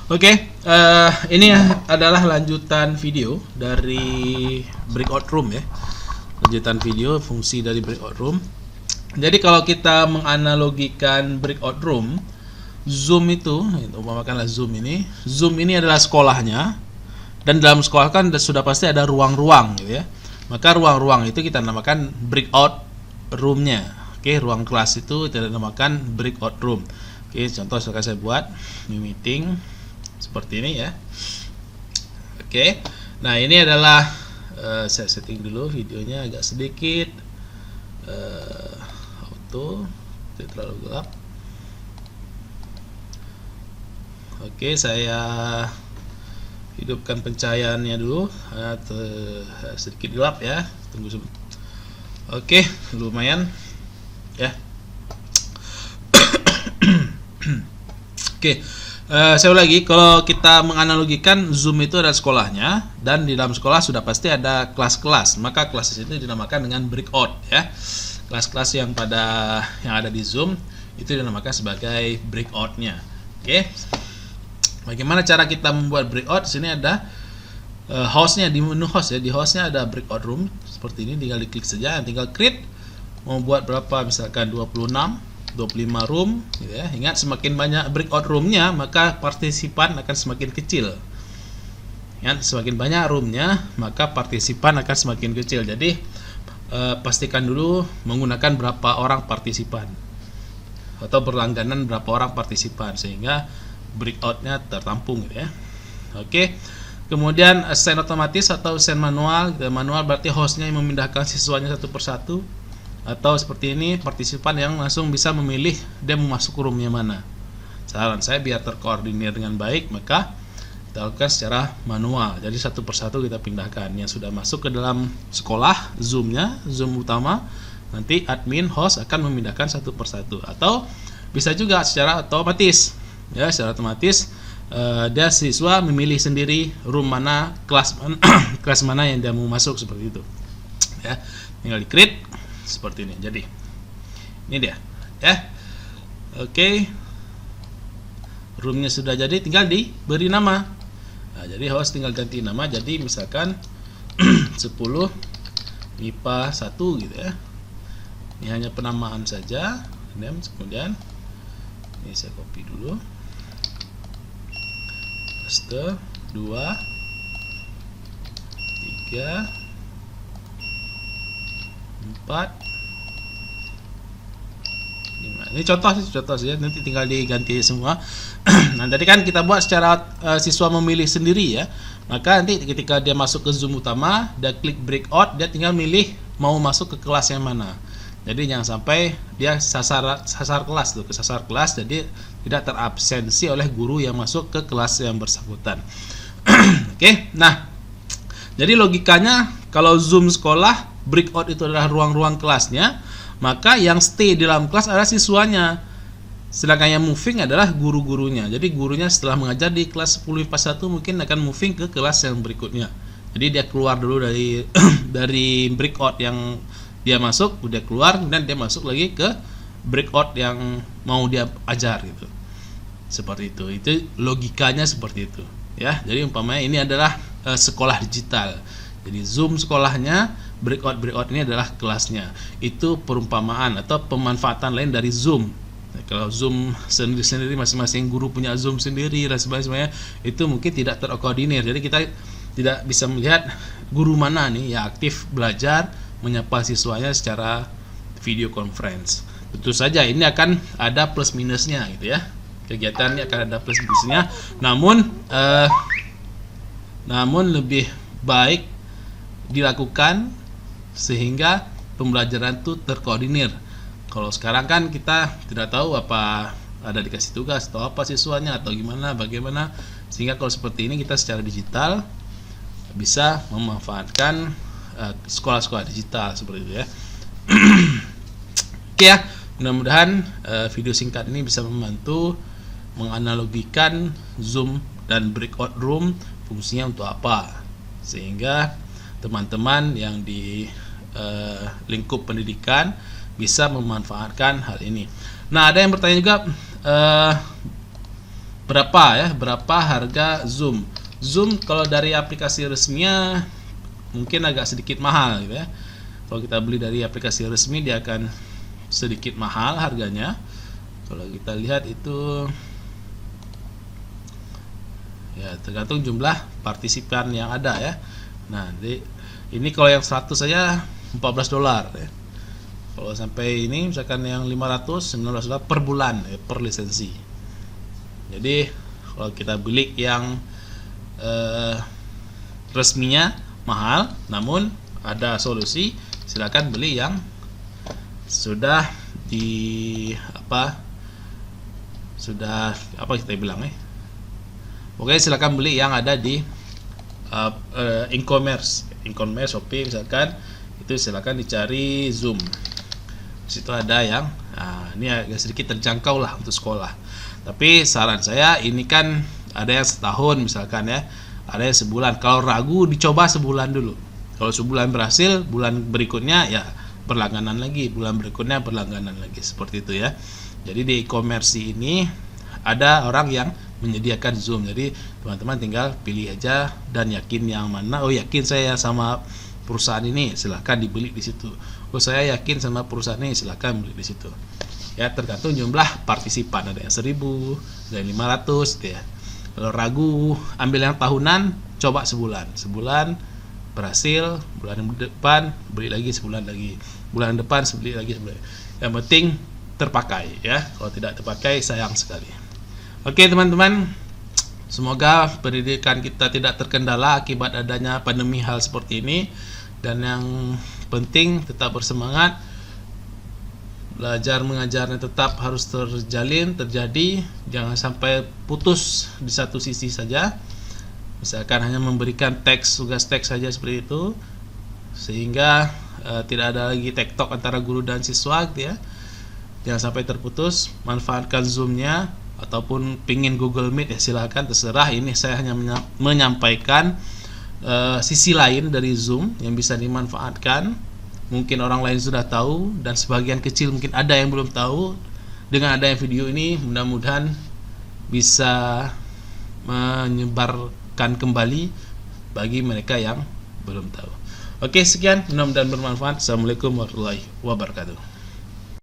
Oke, ini adalah lanjutan video dari breakout room ya. Lanjutan video fungsi dari breakout room. Jadi kalau kita menganalogikan breakout room, Zoom itu, umpamakanlah Zoom ini adalah sekolahnya, dan dalam sekolah kan sudah pasti ada ruang-ruang gitu ya. Maka ruang-ruang itu kita namakan breakout roomnya. Oke, ruang kelas itu kita namakan breakout room. Oke, contoh sekarang saya buat new meeting seperti ini ya. Oke, nah ini adalah saya setting dulu videonya agak sedikit auto, tidak terlalu gelap. Oke, saya hidupkan pencahayaannya dulu, sedikit gelap ya. Tunggu sebentar. Oke, lumayan ya. Oke, saya ulangi, kalau kita menganalogikan Zoom itu adalah sekolahnya, dan di dalam sekolah sudah pasti ada kelas-kelas, maka kelas itu dinamakan dengan breakout ya. Kelas-kelas yang ada di Zoom itu dinamakan sebagai breakout-nya. Oke, bagaimana cara kita membuat breakout? Di sini ada hostnya, di menu host ya. Di hostnya ada breakout room seperti ini, tinggal diklik saja, tinggal create. Mau buat berapa, misalkan 26 25 room gitu ya. Ingat, semakin banyak breakout roomnya maka partisipan akan semakin kecil. Ingat, semakin banyak roomnya maka partisipan akan semakin kecil. Jadi pastikan dulu menggunakan berapa orang partisipan atau berlangganan berapa orang partisipan sehingga breakoutnya tertampung gitu ya. Oke, kemudian assign otomatis atau assign manual. Manual berarti hostnya yang memindahkan siswanya satu persatu, atau seperti ini, partisipan yang langsung bisa memilih dia mau masuk ke roomnya mana. Saran saya biar terkoordinir dengan baik, maka kita lakukan secara manual. Jadi satu persatu kita pindahkan. Yang sudah masuk ke dalam sekolah Zoom-nya, Zoom utama, nanti admin host akan memindahkan satu persatu. Atau bisa juga secara otomatis ya, secara otomatis dia siswa memilih sendiri room mana, kelas mana yang dia mau masuk, seperti itu ya. Tinggal di create seperti ini. Jadi ini dia ya. Oke, roomnya sudah jadi, tinggal diberi nama. Nah, jadi host tinggal ganti nama, jadi misalkan 10 MIPA 1 gitu ya. Ini hanya penamaan saja. Kemudian ini saya copy dulu, paste 2 3 4 5. Ini contoh saja, nanti tinggal diganti semua. Nah, tadi kan kita buat secara siswa memilih sendiri ya. Maka nanti ketika dia masuk ke Zoom utama, dia klik breakout, dia tinggal milih mau masuk ke kelas yang mana. Jadi jangan sampai dia sasar kelas tuh, kesasar kelas, jadi tidak terabsensi oleh guru yang masuk ke kelas yang bersangkutan. Oke, nah jadi logikanya kalau Zoom sekolah, breakout itu adalah ruang-ruang kelasnya, maka yang stay di dalam kelas adalah siswanya, sedangkan yang moving adalah guru-gurunya. Jadi gurunya setelah mengajar di kelas 10 IPA 1 mungkin akan moving ke kelas yang berikutnya. Jadi dia keluar dulu dari dari breakout yang dia masuk, udah keluar, dan dia masuk lagi ke breakout yang mau dia ajar gitu. Seperti itu. Itu logikanya seperti itu ya. Jadi umpamanya ini adalah sekolah digital. Jadi Zoom sekolahnya, breakout ini adalah kelasnya. Itu perumpamaan atau pemanfaatan lain dari Zoom. Nah, kalau Zoom sendiri-sendiri, masing-masing guru punya Zoom sendiri dan sebagainya, itu mungkin tidak terkoordinir. Jadi kita tidak bisa melihat guru mana nih yang aktif belajar menyapa siswanya secara video conference. Tentu saja ini akan ada plus minusnya gitu ya. Kegiatannya akan ada plus minusnya. Namun lebih baik dilakukan sehingga pembelajaran itu terkoordinir. Kalau sekarang kan kita tidak tahu apa ada dikasih tugas atau apa siswanya atau bagaimana, sehingga kalau seperti ini kita secara digital bisa memanfaatkan sekolah-sekolah digital seperti itu ya. Oke ya, mudah-mudahan video singkat ini bisa membantu menganalogikan Zoom dan breakout room fungsinya untuk apa, sehingga teman-teman yang di lingkup pendidikan bisa memanfaatkan hal ini. Nah, ada yang bertanya juga, berapa harga Zoom. Zoom kalau dari aplikasi resminya mungkin agak sedikit mahal gitu ya. Kalau kita beli dari aplikasi resmi dia akan sedikit mahal harganya. Kalau kita lihat itu ya tergantung jumlah partisipan yang ada ya. Nah, ini kalau yang 100 saja $14 ya. Kalau sampai ini misalkan yang 500 $19 per bulan ya, per lisensi. Jadi kalau kita beli yang resminya mahal, namun ada solusi, silakan beli yang sudah kita bilang Oke, silakan beli yang ada di e-commerce Shopee misalkan, itu silakan dicari Zoom. Di situ ada yang ini agak sedikit terjangkau lah untuk sekolah. Tapi saran saya ini kan ada yang setahun misalkan ya, ada yang sebulan. Kalau ragu dicoba sebulan dulu. Kalau sebulan berhasil, bulan berikutnya ya berlangganan lagi, bulan berikutnya berlangganan lagi, seperti itu ya. Jadi di e-commerce ini ada orang yang menyediakan Zoom. Jadi teman-teman tinggal pilih aja dan yakin yang mana. Oh, yakin saya sama perusahaan ini, silahkan dibeli di situ. Oh, saya yakin sama perusahaan ini, silahkan beli di situ. Ya, tergantung jumlah partisipan, ada yang 1000, ada yang 500 gitu ya. Kalau ragu, ambil yang tahunan, coba sebulan berhasil, bulan depan beli lagi, sebulan lagi, bulan depan beli lagi, sebulan. Yang penting terpakai ya. Kalau tidak terpakai sayang sekali. Oke teman-teman, semoga pendidikan kita tidak terkendala akibat adanya pandemi hal seperti ini. Dan yang penting tetap bersemangat, belajar mengajarnya tetap harus terjadi, jangan sampai putus di satu sisi saja. Misalkan hanya memberikan tugas teks saja seperti itu, sehingga tidak ada lagi tektok antara guru dan siswa gitu ya. Jangan sampai terputus. Manfaatkan Zoom-nya, ataupun pingin Google Meet ya silahkan, terserah. Ini saya hanya menyampaikan sisi lain dari Zoom yang bisa dimanfaatkan. Mungkin orang lain sudah tahu, dan sebagian kecil mungkin ada yang belum tahu. Dengan adanya video ini mudah-mudahan bisa menyebarkan kembali bagi mereka yang belum tahu. Oke, sekian, mudah-mudahan bermanfaat. Assalamualaikum warahmatullahi wabarakatuh.